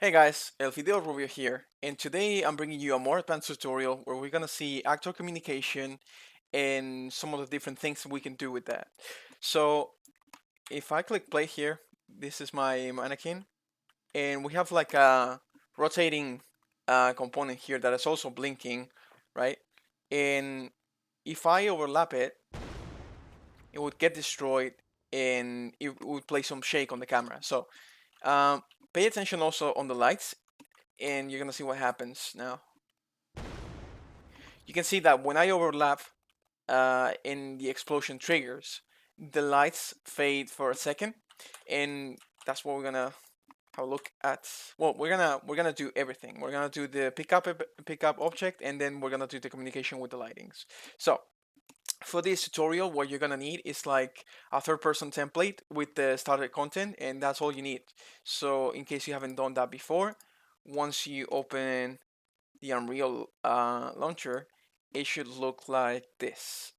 Hey guys, El Video Rubio here, and today I'm bringing you a more advanced tutorial where we're gonna see actor communication and some of the different things we can do with that. So if I click play here, this is my mannequin, and we have like a rotating component here that is also blinking, right? And if I overlap it, it would get destroyed and it would play some shake on the camera. So um, pay attention also on the lights and you're gonna see what happens now. You can see that when I overlap and the explosion triggers, the lights fade for a second, and that's what we're gonna have a look at. Well, we're gonna do everything. We're gonna do the pickup object, and then we're gonna do the communication with the lightings. So for this tutorial, what you're gonna need is like a third-person template with the starter content, and that's all you need. So in case you haven't done that before, once you open the Unreal launcher, it should look like this.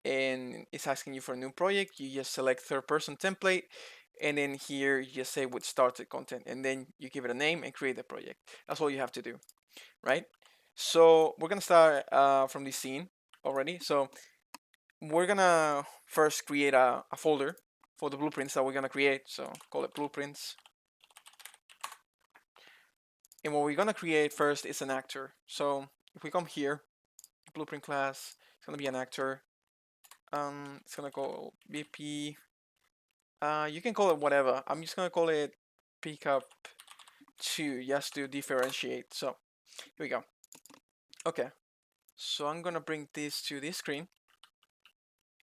And it's asking you for a new project. You just select third person template, and then here you just say with started content, and then you give it a name and create the project. That's all you have to do, right? So we're gonna start from this scene already. So we're gonna first create a folder for the blueprints that we're gonna create. So call it blueprints. And what we're gonna create first is an actor. So if we come here, blueprint class, it's gonna be an actor. It's gonna go BP. You can call it whatever. I'm just gonna call it pickup 2 just to differentiate. So here we go. Okay, so I'm gonna bring this to this screen.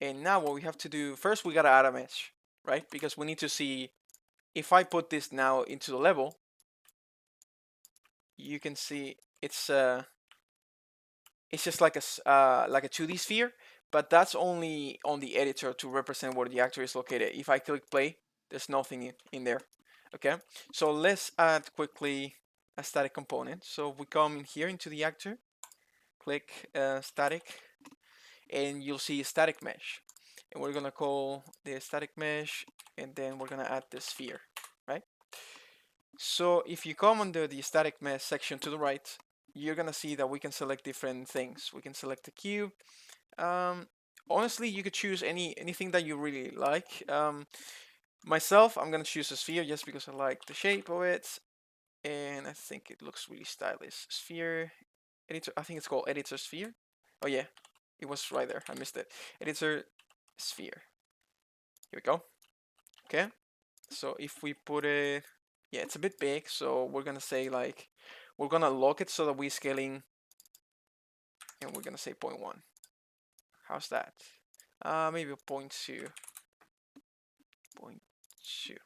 And now what we have to do, first we gotta add a mesh, right? Because we need to see if I put this now into the level, you can see it's just like a 2D sphere, but that's only on the editor to represent where the actor is located. If I click play, there's nothing in there. Okay, so let's add quickly a static component. So we come in here into the actor, click static, and you'll see static mesh. And we're gonna call the static mesh, and then we're gonna add the sphere, right? So if you come under the static mesh section to the right, you're gonna see that we can select different things. We can select the cube. Um, Honestly, you could choose anything that you really like. Myself, I'm gonna choose a sphere just because I like the shape of it, and I think it looks really stylish. Sphere editor. I think it's called editor sphere. Oh yeah, it was right there. I missed it. Editor sphere. Here we go. Okay. So if we put it, yeah, it's a bit big. So we're gonna say like, we're gonna lock it so that we're scaling, and we're gonna say 0.1. How's that? Maybe 0.2. 0.2.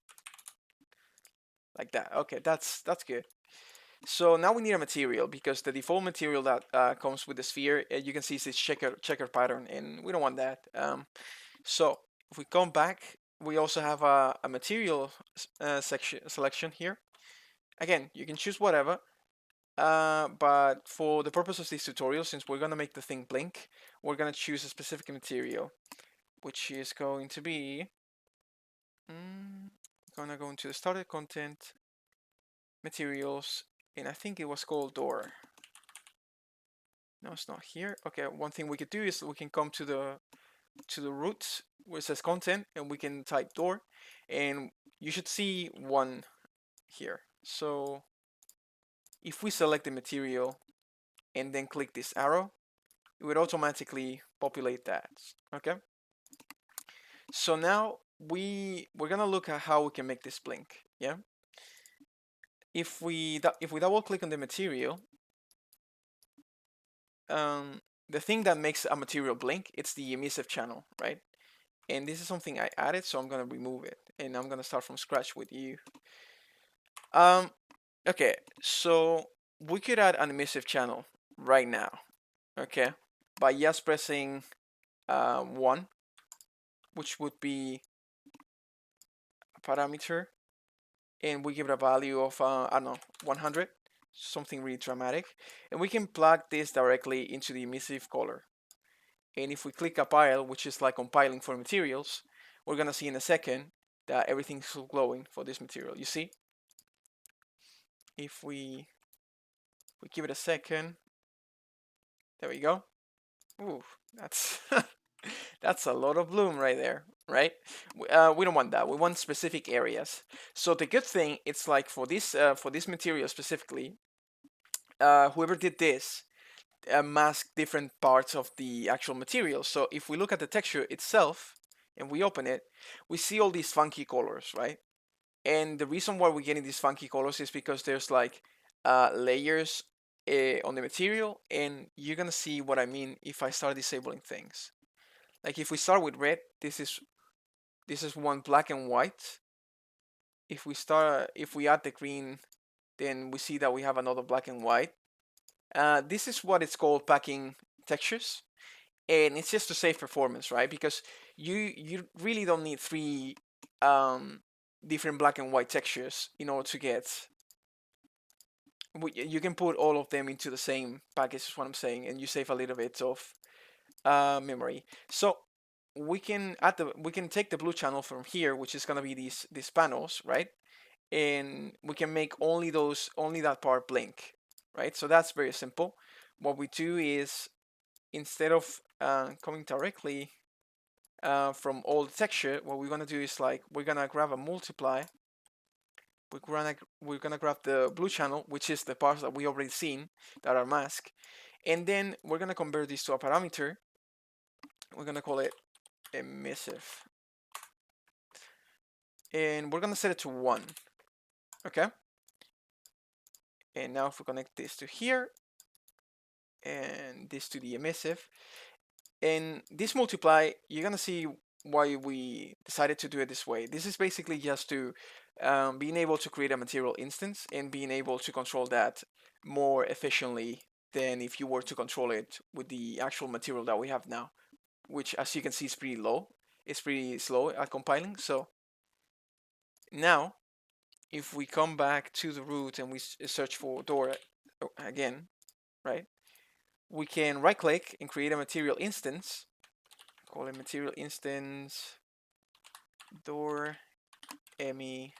Like that. Okay, that's good. So now we need a material because the default material that comes with the sphere, you can see this checker pattern, and we don't want that. So if we come back, we also have a material section selection here. Again, you can choose whatever, but for the purpose of this tutorial, since we're gonna make the thing blink, we're gonna choose a specific material, which is going to be gonna go into the started content, materials, and I think it was called door. No, it's not here. Okay, one thing we could do is we can come to the root where it says content, and we can type door, and you should see one here. So if we select the material and then click this arrow, it would automatically populate that. Okay. So now we're gonna look at how we can make this blink. Yeah. If we double click on the material, the thing that makes a material blink, it's the emissive channel, right? And this is something I added, so I'm gonna remove it, and I'm gonna start from scratch with you. Um, okay, so we could add an emissive channel right now, okay, by just pressing 1, which would be a parameter, and we give it a value of I don't know, 100, something really dramatic, and we can plug this directly into the emissive color. And if we click compile, which is like compiling for materials, we're gonna see in a second that everything's glowing for this material. You see? if we give it a second, there we go. Ooh, that's that's a lot of bloom right there, right? We don't want that. We want specific areas. So the good thing, it's like for this material specifically, whoever did this mask different parts of the actual material. So if we look at the texture itself and we open it, we see all these funky colors, right? And the reason why we're getting these funky colors is because there's like layers on the material, and you're gonna see what I mean if I start disabling things. Like if we start with red, this is one black and white. If we add the green, then we see that we have another black and white. This is what it's called packing textures, and it's just to save performance, right? Because you really don't need three um, different black and white textures in order to get. You can put all of them into the same package, is what I'm saying, and you save a little bit of memory. So we can take the blue channel from here, which is gonna be these panels, right? And we can make only that part blink, right? So that's very simple. What we do is, instead of coming directly from all the texture, what we're gonna do is like we're gonna grab a multiply. We're gonna grab the blue channel, which is the parts that we already seen that are masked, and then we're gonna convert this to a parameter. We're gonna call it emissive, and we're gonna set it to 1. Okay. And now if we connect this to here and this to the emissive, and this multiply, you're gonna see why we decided to do it this way. This is basically just to being able to create a material instance and being able to control that more efficiently than if you were to control it with the actual material that we have now, which, as you can see, is pretty low. It's pretty slow at compiling. So now if we come back to the root and we search for door again, right, we can right click and create a material instance, call it material instance door emi2,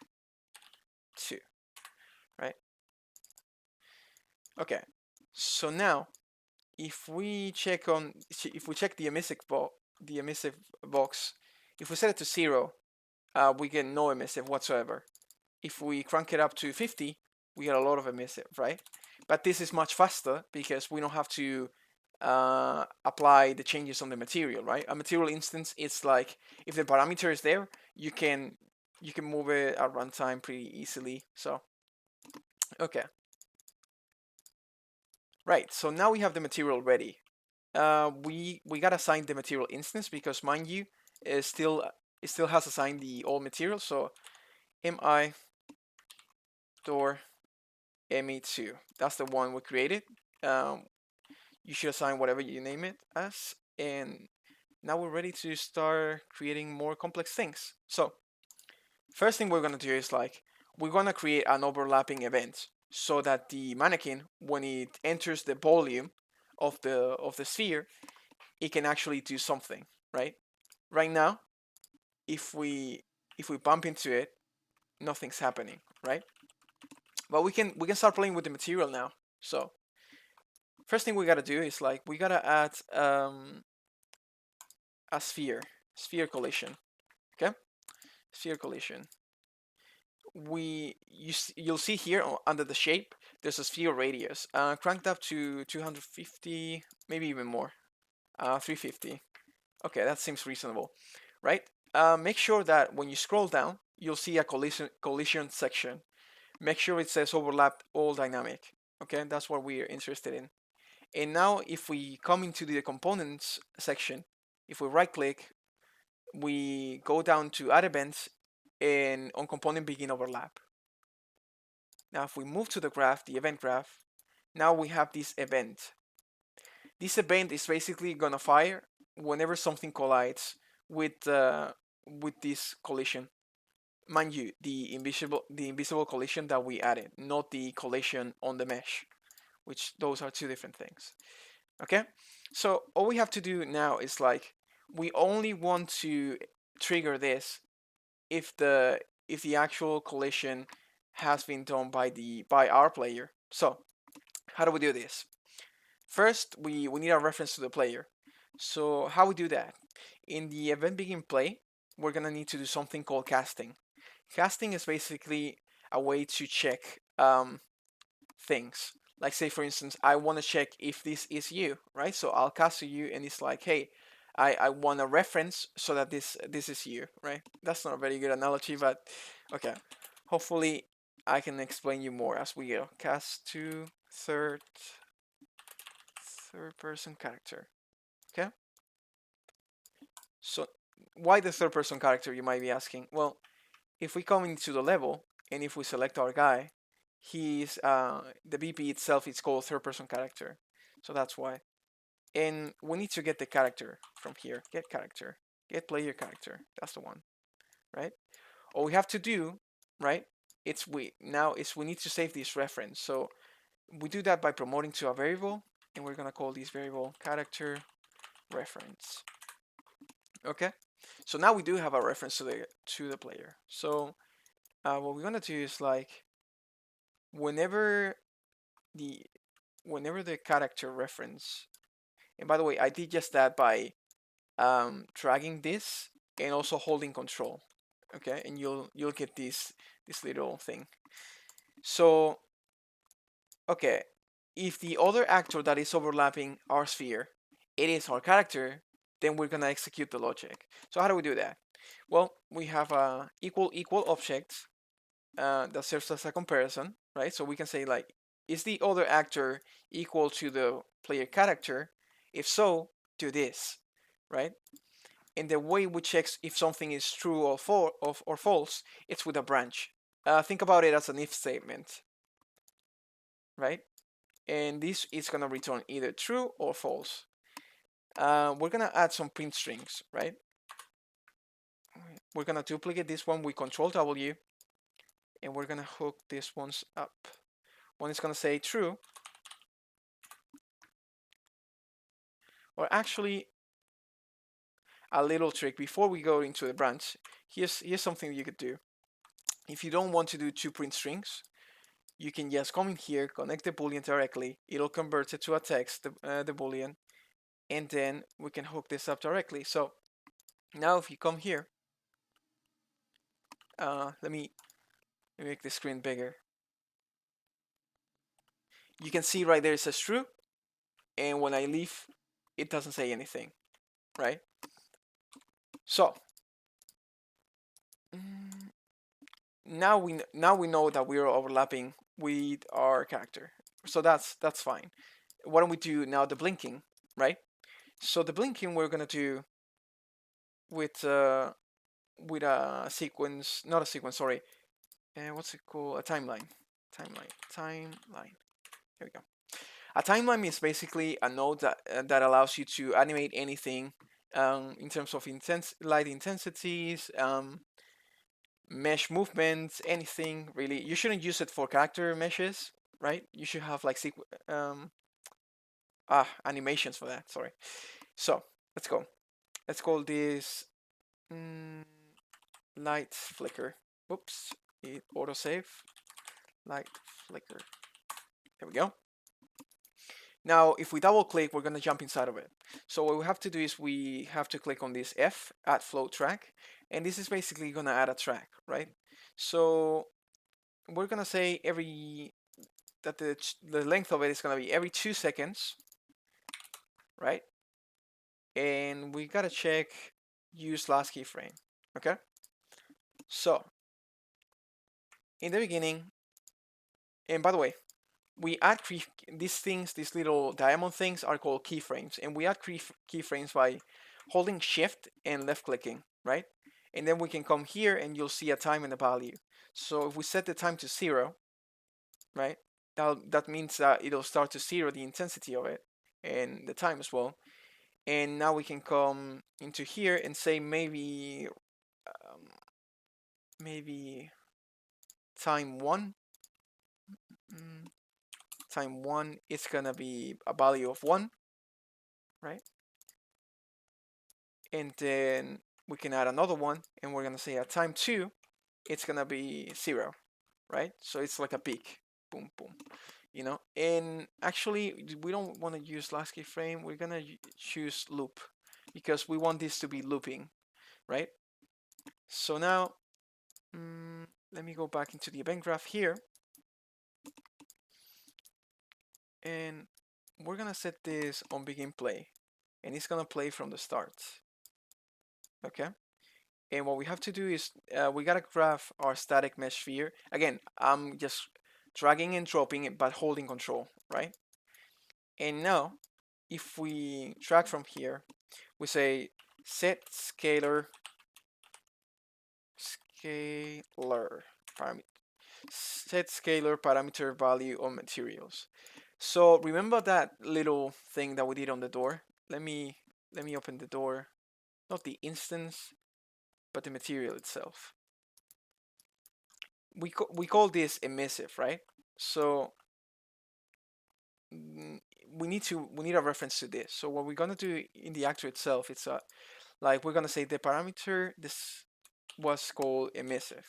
right? Okay, so now if we check the emissive box, if we set it to 0, we get no emissive whatsoever. If we crank it up to 50, we get a lot of emissive, right? But this is much faster because we don't have to apply the changes on the material, right? A material instance, it's like if the parameter is there, you can move it at runtime pretty easily. So okay, right. So now we have the material ready. We got assigned the material instance because, mind you, it still has assigned the old material. So mi door emi2, that's the one we created. You should assign whatever you name it as, and now we're ready to start creating more complex things. So first thing we're going to do is like we're going to create an overlapping event so that the mannequin, when it enters the volume of the sphere, it can actually do something, right? Right now, if we bump into it, nothing's happening, right? But we can start playing with the material now. So first thing we gotta do is like we gotta add a sphere collision. Okay, sphere collision. You'll see here under the shape there's a sphere radius cranked up to 250, maybe even more, 350. Okay, that seems reasonable, right? Make sure that when you scroll down you'll see a collision section. Make sure it says overlap all dynamic. Okay, that's what we're interested in. And now if we come into the components section, if we right click, we go down to add events, and on component begin overlap. Now if we move to the graph, the event graph, now we have this event. This event is basically gonna fire whenever something collides with this collision. Mind you, the invisible collision that we added, not the collision on the mesh, which those are two different things. Okay, so all we have to do now is like we only want to trigger this if the actual collision has been done by our player. So how do we do this? First, we need a reference to the player. So how we do that? In the event begin play, we're gonna need to do something called casting. Casting is basically a way to check things. Like say for instance, I want to check if this is you, right? So I'll cast to you, and it's like, hey, I want a reference so that this is you, right? That's not a very good analogy, but okay. Hopefully, I can explain you more as we go. Cast to third person character. Okay. So why the third person character? You might be asking. Well, if we come into the level and if we select our guy, he's the BP itself is called third person character, so that's why. And we need to get the character from here. Get character, get player character. That's the one, right? All we have to do, right? We need to save this reference. So we do that by promoting to a variable, and we're gonna call this variable character reference. Okay. So now we do have a reference to the player. So what we're gonna do is like whenever the whenever the character reference, and by the way, I did just that by dragging this and also holding control. Okay, and you'll get this little thing. So okay, if the other actor that is overlapping our sphere, it is our character, then we're gonna execute the logic. So how do we do that? Well, we have a equal object that serves as a comparison, right? So we can say like, is the other actor equal to the player character? If so, do this, right? And the way we check if something is true or false, it's with a branch. Think about it as an if statement, right? And this is gonna return either true or false. We're gonna add some print strings, right? We're gonna duplicate this one with Control W, and we're gonna hook this ones up. One is gonna say true, or actually a little trick before we go into the branch. Here's something you could do. If you don't want to do two print strings, you can just come in here, connect the boolean directly. It'll convert it to a text, the boolean, and then we can hook this up directly. So now if you come here, let me make the screen bigger. You can see right there it says true, and when I leave, it doesn't say anything, right? So now we know that we are overlapping with our character, so that's fine. Why don't we do now the blinking, right? So the blinking we're gonna do with a sequence, not a sequence, sorry. What's it called? A timeline. Timeline. Here we go. A timeline is basically a node that allows you to animate anything in terms of light intensities, mesh movements, anything really. You shouldn't use it for character meshes, right? You should have like animations for that. Sorry. So let's go. Let's call this light flicker. Oops, it autosave. Light flicker. There we go. Now, if we double click, we're gonna jump inside of it. So what we have to do is we have to click on this F, add float track, and this is basically gonna add a track, right? So we're gonna say that the length of it is gonna be every 2 seconds, right? And we gotta check use last keyframe, okay? So in the beginning, and by the way, we add these little diamond things are called keyframes, and we add keyframes by holding shift and left clicking, right? And then we can come here and you'll see a time and a value. So if we set the time to 0, right, that means that it'll start to 0 the intensity of it and the time as well. And now we can come into here and say maybe time 1. Time 1 is gonna be a value of 1, right? And then we can add another one, and we're gonna say at time 2 it's gonna be 0. right? So it's like a peak, boom, boom, you know. And actually, we don't want to use last keyframe. We're gonna choose loop because we want this to be looping, right? So now, let me go back into the event graph here, and we're gonna set this on begin play, and it's gonna play from the start, okay? And what we have to do is we gotta graph our static mesh sphere. Again, I'm just dragging and dropping it, but holding control, right? And now, if we drag from here, we say set scalar parameter, set scalar parameter value on materials. So remember that little thing that we did on the door? Let me open the door, not the instance, but the material itself. We call this emissive, right? So we need a reference to this. So what we're gonna do in the actor itself, it's like we're gonna say the parameter this was called emissive,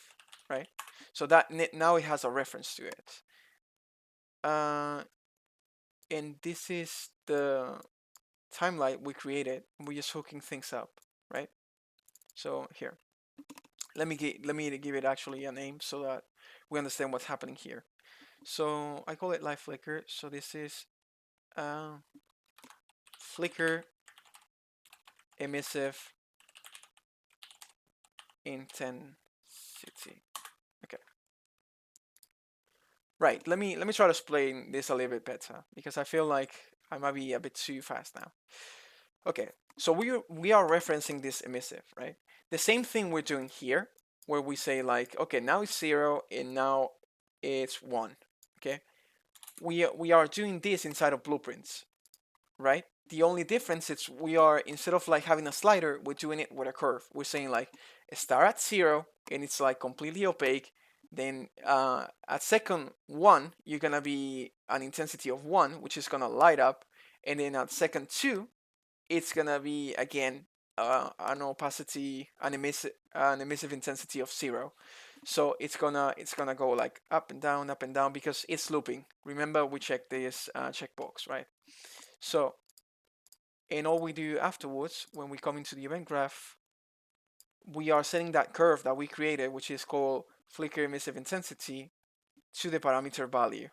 right? So that now it has a reference to it. And this is the timeline we created. We're just hooking things up, right? So here, let me give it actually a name so that we understand what's happening here. So I call it live flicker. So this is flicker emissive intensity. Okay. Right. Let me try to explain this a little bit better because I feel like I might be a bit too fast now. Okay. So we are referencing this emissive, right? The same thing we're doing here, where we say like, okay, now it's 0 and now it's 1. Okay. We are doing this inside of blueprints, right? The only difference is we are, instead of like having a slider, we're doing it with a curve. We're saying like start at 0 and it's like completely opaque. Then at second 1, you're gonna be an intensity of 1, which is gonna light up. And then at second 2, it's gonna be again an opacity, an emissive intensity of 0. So it's gonna go like up and down because it's looping. Remember we checked this checkbox, right? So, and all we do afterwards, when we come into the event graph, we are setting that curve that we created, which is called flicker emissive intensity, to the parameter value,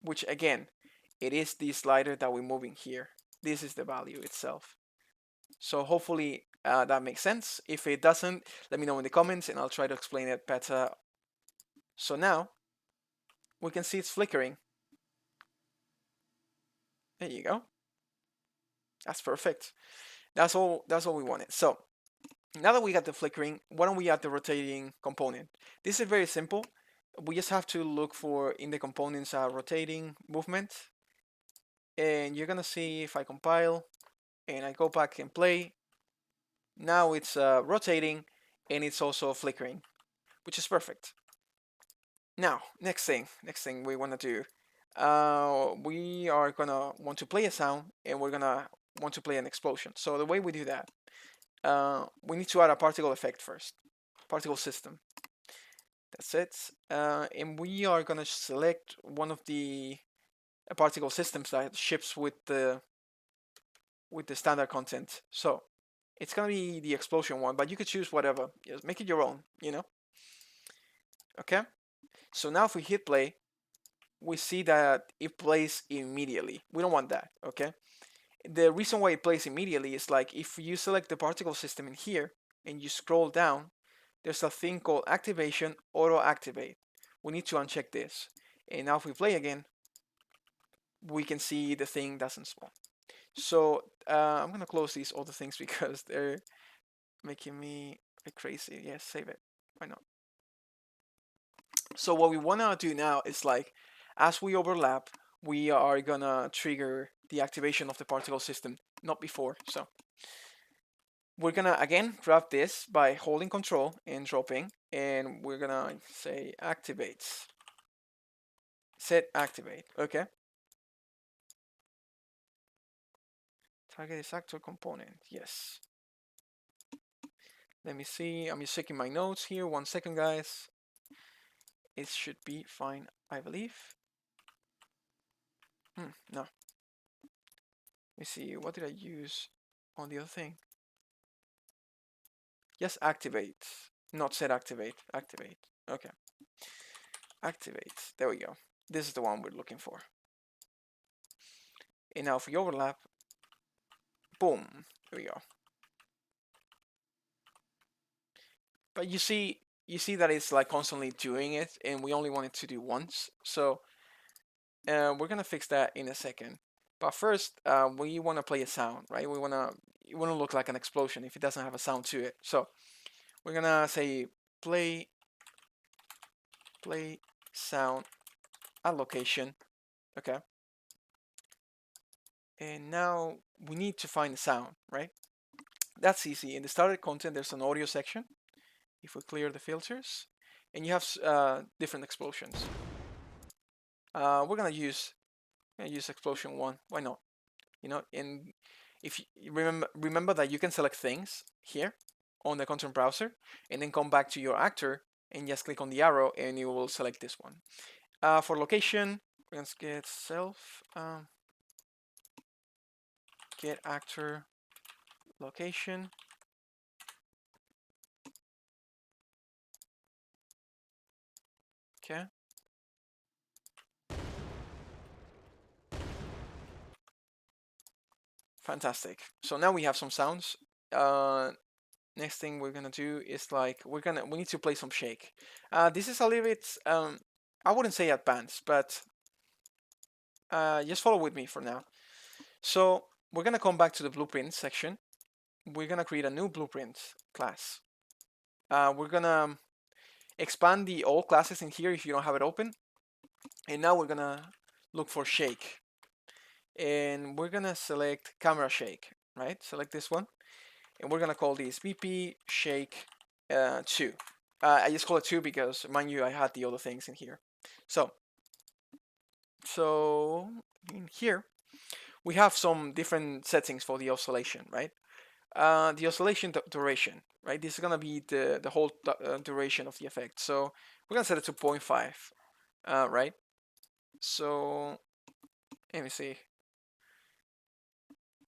which again, it is the slider that we're moving here. This is the value itself. So hopefully that makes sense. If it doesn't, let me know in the comments and I'll try to explain it better. So now we can see it's flickering. There you go. That's perfect. That's all we wanted. So now that we got the flickering, why don't we add the rotating component? This is very simple. We just have to look for in the components rotating movement. And you're gonna see if I compile and I go back and play, now it's rotating and it's also flickering, which is perfect. Now, next thing we want to do, we are gonna want to play a sound and we're gonna want to play an explosion. So the way we do that, we need to add a particle effect first, particle system. That's it. And we are gonna select one of the particle systems that ships with the standard content. So it's gonna be the explosion one, but you could choose whatever. Just make it your own, you know. Okay. So now if we hit play, we see that it plays immediately. We don't want that. Okay. The reason why it plays immediately is like if you select the particle system in here and you scroll down, there's a thing called activation auto activate. We need to uncheck this. And now if we play again, we can see the thing doesn't spawn. So I'm gonna close these other things because they're making me a bit crazy. Yes, save it. Why not? So what we wanna do now is like, as we overlap, we are gonna trigger the activation of the particle system, not before. So we're gonna again grab this by holding control and dropping, and we're gonna say activate, set activate. Okay. Target is actor component. Yes. Let me see. I'm just checking my notes here. 1 second, guys. It should be fine, I believe. No. Let me see, what did I use on the other thing? Yes, activate. Not set activate. Activate. Okay. Activate. There we go. This is the one we're looking for. And now for the overlap, boom. There we go. But you see that it's like constantly doing it, and we only want it to do once. So we're gonna fix that in a second. But first, we want to play a sound, right? We wanna look like an explosion if it doesn't have a sound to it. So we're gonna say play sound at location. Okay. And now we need to find the sound, right? That's easy. In the started content, there's an audio section. If we clear the filters, and you have different explosions. We're gonna use explosion one. Why not? You know, and if you remember that you can select things here on the content browser, and then come back to your actor and just click on the arrow, and you will select this one. For location, we're gonna get self get actor location. Okay. Fantastic. So now we have some sounds. Next thing we're gonna do is like we need to play some shake. This is a little bit I wouldn't say advanced, but just follow with me for now. So we're gonna come back to the blueprint section. We're gonna create a new blueprint class. We're gonna expand the all classes in here if you don't have it open. And now we're gonna look for shake. And we're gonna select camera shake, right? Select this one. And we're gonna call this VP shake 2. I just call it 2 because, mind you, I had the other things in here. So in here, we have some different settings for the oscillation, right? The oscillation duration, right? This is gonna be the whole duration of the effect. So we're gonna set it to 0.5, right? So let me see.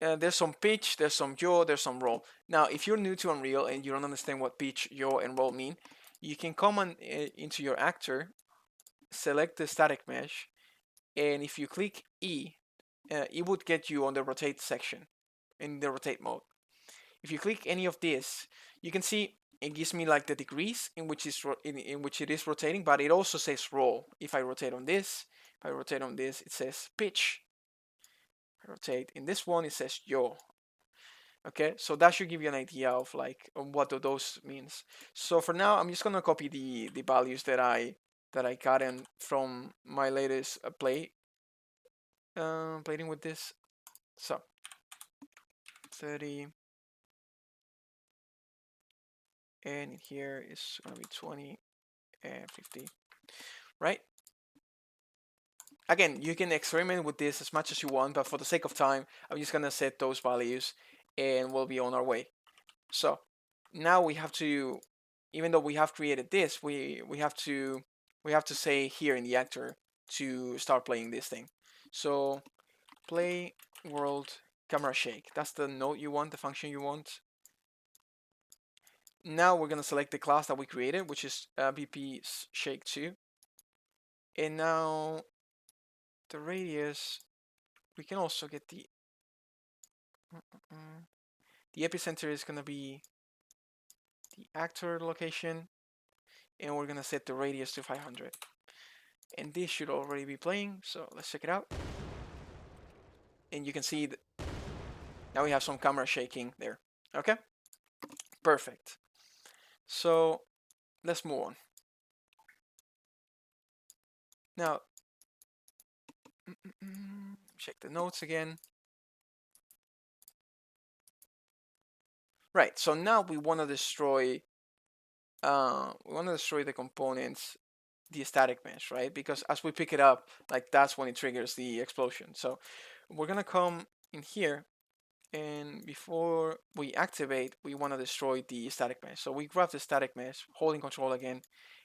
There's some pitch, there's some yaw, there's some roll. Now, if you're new to Unreal and you don't understand what pitch, yaw, and roll mean, you can come on, into your actor, select the static mesh, and if you click E, it would get you on the rotate section, in the rotate mode. If you click any of this, you can see it gives me like the degrees in which it is rotating, but it also says roll. If I rotate on this, it says pitch. If I rotate in this one, it says yaw. Okay, so that should give you an idea of like what those means. So for now, I'm just gonna copy the values that I gotten from my latest playing with this. So 30, and here is gonna be 20 and 50, right? Again, you can experiment with this as much as you want, but for the sake of time, I'm just gonna set those values, and we'll be on our way. So now we have to, even though we have created this, we have to say here in the actor to start playing this thing. So play world camera shake. That's the node you want, the function you want. Now we're gonna select the class that we created, which is BP shake 2. And now the radius, we can also get the epicenter is gonna be the actor location, and we're gonna set the radius to 500. And this should already be playing, so let's check it out. And you can see that now we have some camera shaking there. Okay, perfect. So let's move on. Now, check the notes again. Right, so now we want to destroy the components, the static mesh, right? Because as we pick it up, like that's when it triggers the explosion. So we're gonna come in here, and before we activate, we want to destroy the static mesh. So we grab the static mesh, holding control again,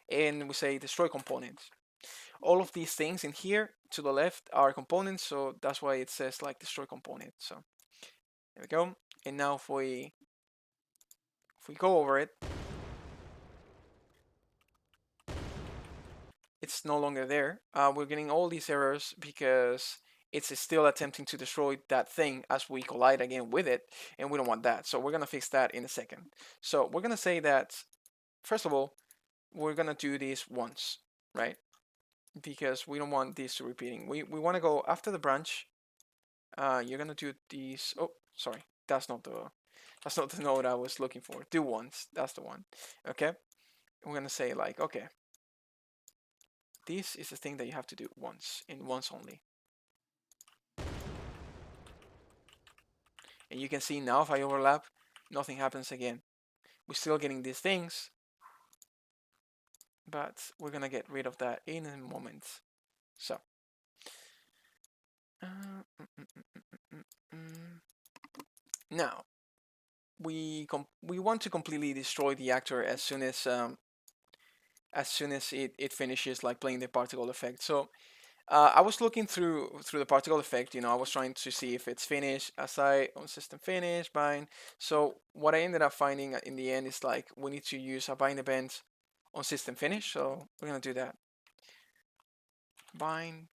and we say destroy component. All of these things in here to the left are components, so that's why it says like destroy component. So there we go. And now if we go over it, it's no longer there. We're getting all these errors because it's still attempting to destroy that thing as we collide again with it, and we don't want that. So we're gonna fix that in a second. So we're gonna say that first of all, we're gonna do this once, right? Because we don't want this to repeating. We want to go after the branch. You're gonna do these. Oh, sorry, that's not the node I was looking for. Do once. That's the one. Okay. We're gonna say like, okay, this is the thing that you have to do once and once only. And you can see now if I overlap, nothing happens again. We're still getting these things, but we're gonna get rid of that in a moment. So. Now, we want to completely destroy the actor as soon as it finishes like playing the particle effect. So I was looking through the particle effect. I was trying to see if it's finished. Aside on system finish bind. So what I ended up finding in the end is like we need to use a bind event on system finish. So we're gonna do that. Bind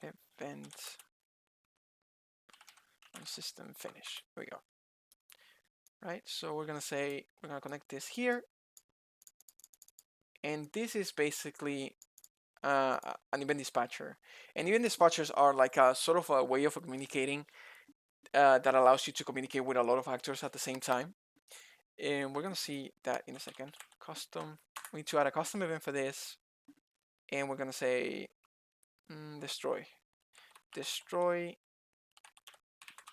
event on system finish. Here we go. Right. So we're gonna connect this here, and this is basically an event dispatcher. And event dispatchers are like a sort of a way of communicating that allows you to communicate with a lot of actors at the same time. And we're gonna see that in a second. Custom. We need to add a custom event for this, and we're gonna say destroy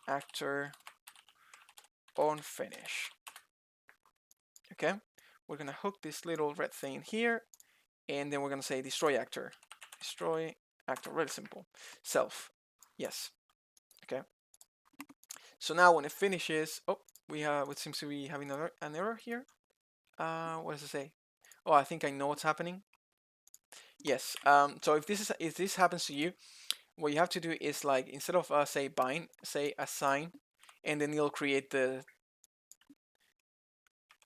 actor on finish. Okay. We're gonna hook this little red thing here, and then we're gonna say destroy actor. Destroy actor. Really simple. Self. Yes. Okay. So now when it finishes, oh, we seems to be having an error here. What does it say? Oh, I think I know what's happening. Yes. So if this happens to you, what you have to do is like instead of say bind, say assign, and then you'll create the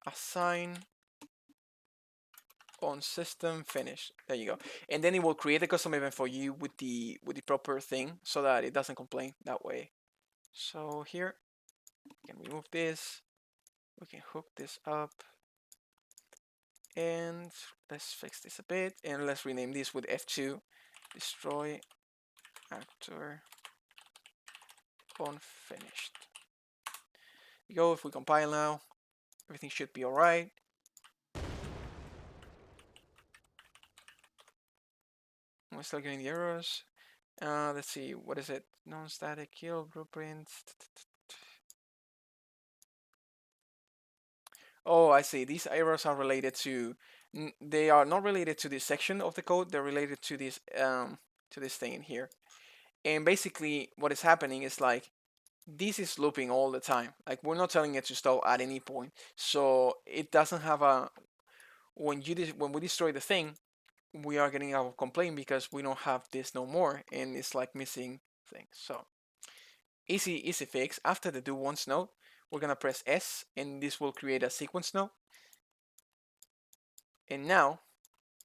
assign on system finish. There you go. And then it will create a custom event for you with the proper thing so that it doesn't complain that way. So here, we can remove this. We can hook this up. And let's fix this a bit, and let's rename this with F2. Destroy actor unfinished. Go. If we compile now, everything should be all right. We're still getting the errors. Let's see, what is it? Non-static kill blueprint. Oh, I see. These errors are related to. They are not related to this section of the code. They're related to this thing in here. And basically, what is happening is like this is looping all the time. Like we're not telling it to stop at any point. So it doesn't have a when we destroy the thing, we are getting a complaint because we don't have this no more, and it's like missing things. So easy fix. After the do once node, we're gonna press S, and this will create a sequence node. And now,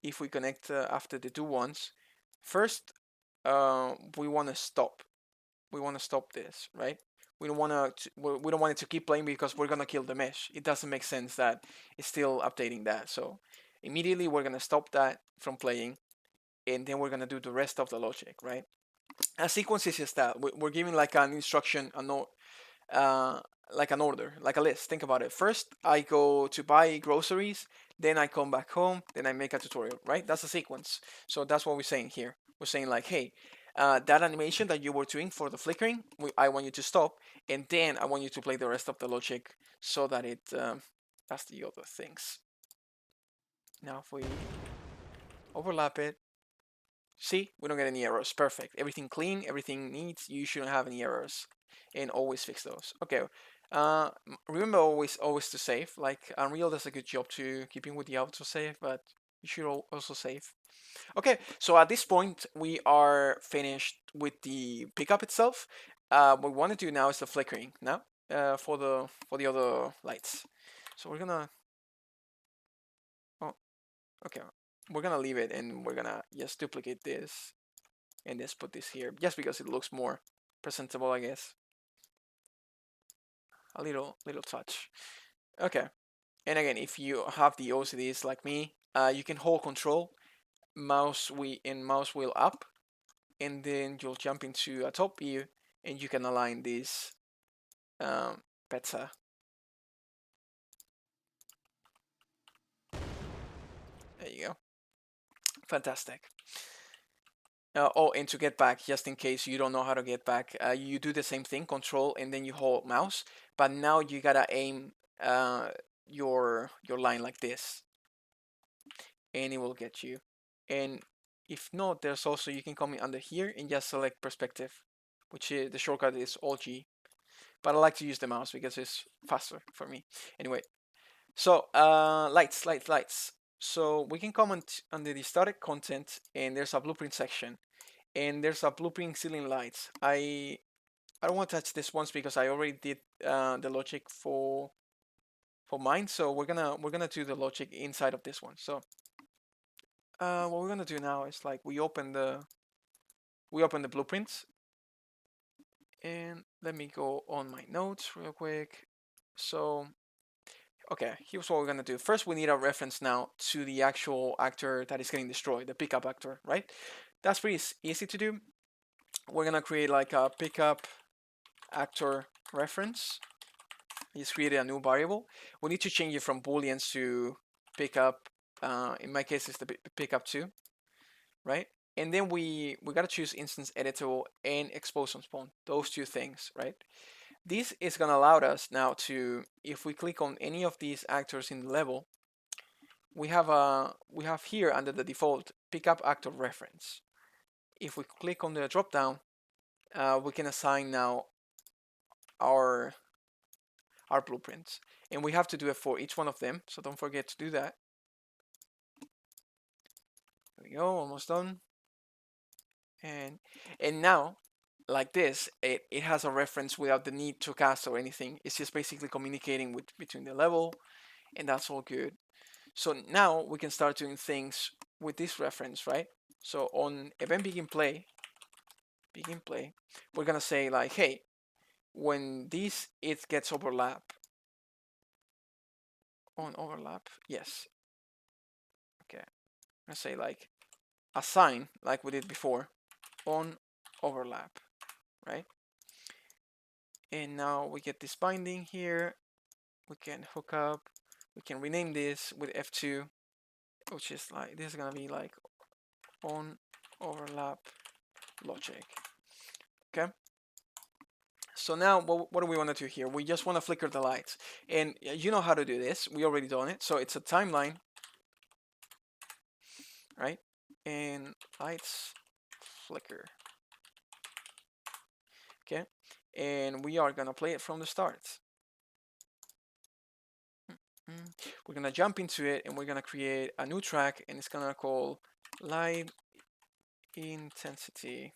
if we connect after the do once, first we want to stop. We want to stop this, right? We don't want it to keep playing because we're gonna kill the mesh. It doesn't make sense that it's still updating that. So immediately we're gonna stop that from playing, and then we're gonna do the rest of the logic, right? A sequence is just that we're giving like an instruction, like an order, like a list. Think about it. First, I go to buy groceries, then I come back home, then I make a tutorial, right? That's a sequence. So that's what we're saying here. We're saying like, hey, that animation that you were doing for the flickering, I want you to stop, and then I want you to play the rest of the logic so that it does the other things. Now if we overlap it, see, we don't get any errors. Perfect. Everything clean, everything neat. You shouldn't have any errors, and always fix those. Okay. Uh, Remember always to save. Like Unreal does a good job to keeping with the autosave, but you should also save. Okay, so at this point we are finished with the pickup itself. What we want to do now is the flickering now for the other lights. So we're gonna oh okay, we're gonna leave it and we're gonna just duplicate this and just put this here just because it looks more presentable, I guess. A little touch. Okay, and again, if you have the OCDs like me, you can hold control mouse wheel up, and then you'll jump into a top view, and you can align this better. There you go. Fantastic. Oh, and to get back, just in case you don't know how to get back, you do the same thing, control, and then you hold mouse. But now you gotta aim your line like this, and it will get you. And if not, there's also you can come in under here and just select perspective, which is the shortcut is Alt G. But I like to use the mouse because it's faster for me. Anyway, so lights. So we can comment under the static content, and there's a blueprint section, and there's a blueprint ceiling lights. I don't want to touch this once because I already did the logic for mine. So we're gonna do the logic inside of this one. So what we're gonna do now is like we open the blueprints, and let me go on my notes real quick. So okay, here's what we're gonna do. First, we need a reference now to the actual actor that is getting destroyed, the pickup actor, right? That's pretty easy to do. We're gonna create like a pickup actor reference. Just create a new variable. We need to change it from booleans to pickup. In my case, it's the pickup two, right? And then we gotta choose instance editable and expose on spawn. Those two things, right? This is gonna allow us now to, if we click on any of these actors in the level, we have here under the default pickup actor reference. If we click on the drop down, we can assign now our our blueprints, and we have to do it for each one of them. So don't forget to do that. There we go, almost done. And now, like this, it has a reference without the need to cast or anything. It's just basically communicating with between the level, and that's all good. So now we can start doing things with this reference, right? So on event begin play, we're gonna say like, hey, when this it gets overlap on overlap, yes. Okay, I'm gonna say like assign like we did before on overlap, right? And now we get this binding here. We can hook up. We can rename this with F2, which is like this is gonna be like on overlap logic. Okay. So now what do we want to do here? We just want to flicker the lights, and you know how to do this. We already done it. So it's a timeline, right? And lights flicker. Okay. And we are gonna play it from the start. We're gonna jump into it, and we're gonna create a new track, and it's gonna call light intensity.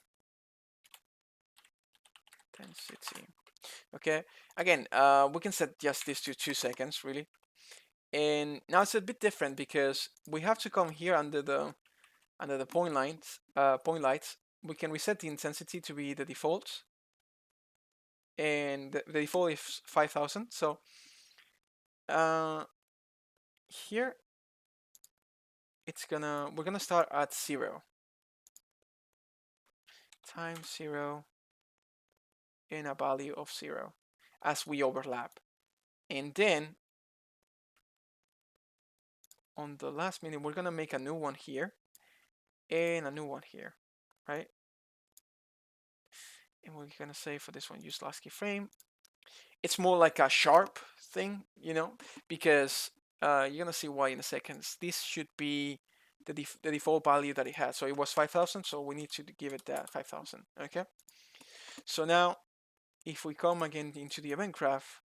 Okay. Again, we can set just this to 2 seconds, really. And now it's a bit different because we have to come here under the point lights. We can reset the intensity to be the default, and the default is 5,000. So here we're gonna start at 0 times 0 and a value of 0 as we overlap, and then on the last minute we're gonna make a new one here and a new one here, right? And we're gonna say for this one use last keyframe. It's more like a sharp thing, because you're gonna see why in a second. This should be the default value that it has. So it was 5,000, so we need to give it that 5,000. Okay. So now, if we come again into the event graph,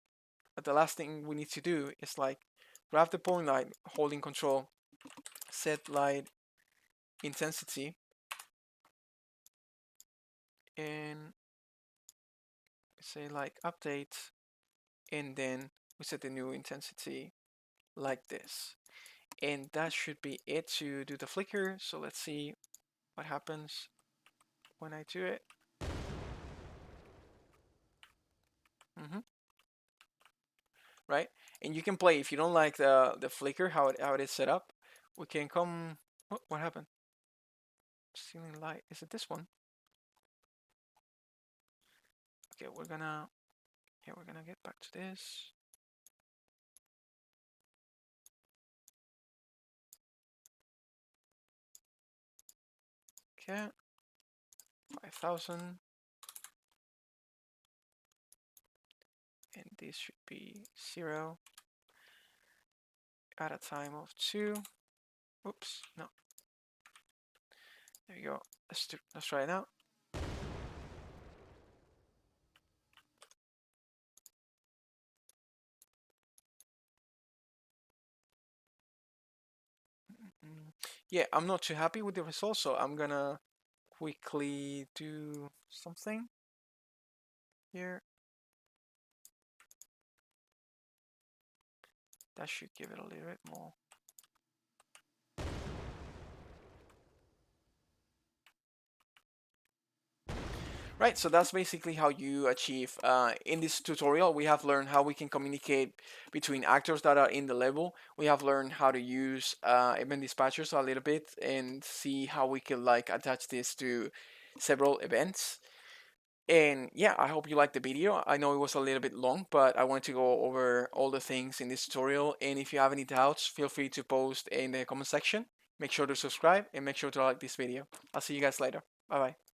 the last thing we need to do is like grab the point light, holding control, set light intensity, and say like update, and then we set the new intensity like this. And that should be it to do the flicker. So let's see what happens when I do it. Right? And you can play if you don't like the flicker how it is set up. We can come. Oh, what happened? Ceiling light. Is it this one? Okay, we're gonna get back to this. Okay, 5,000, and this should be 0 at a time of 2. Oops, no. There you go. Let's try it out. Yeah, I'm not too happy with the results, so I'm gonna quickly do something here. That should give it a little bit more. Right, so that's basically how you achieve. In this tutorial, we have learned how we can communicate between actors that are in the level. We have learned how to use event dispatchers a little bit and see how we can like attach this to several events. And yeah, I hope you liked the video. I know it was a little bit long, but I wanted to go over all the things in this tutorial. And if you have any doubts, feel free to post in the comment section. Make sure to subscribe and make sure to like this video. I'll see you guys later. Bye bye.